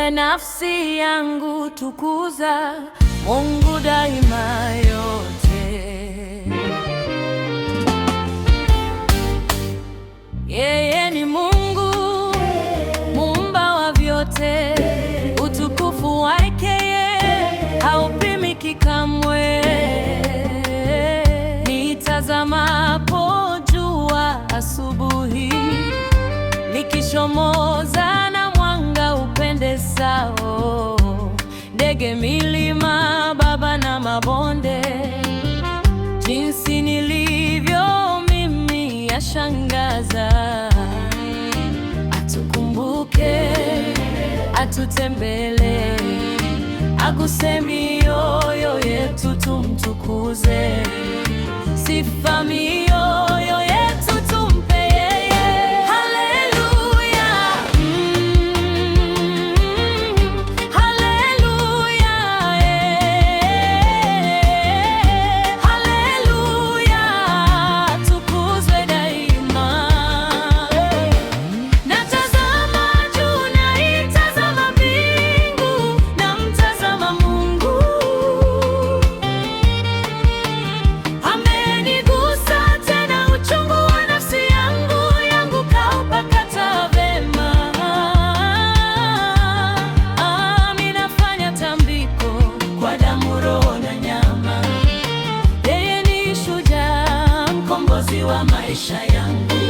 Ewe nafsi yangu, tukuza Mungu daima yote. Yeye ni Mungu, muumba wa vyote. Utukufu wake yeye haupimiki kamwe. Nitazamapo jua asubuhi likishomoza na mwanga upendezao, ndege, milima, Baba na mabonde, jinsi nilivyo mimi yashangaza. Atukumbuke, atutembelee, aguse mioyo yetu, tumtukuze. Sifa mioyo yetu tumpe yeye. Haleluya, haleluya, haleluya, tukuzwe daima. Natazama juu, naitazama mbingu, namtazama Mungu. Amenigusa tena uchungu wa nafsi yangu kaupakata vema. Ninafanya tambiko kwa damu, roho na nyama. Yeye ni shujaa, mkombozi wa maisha yangu.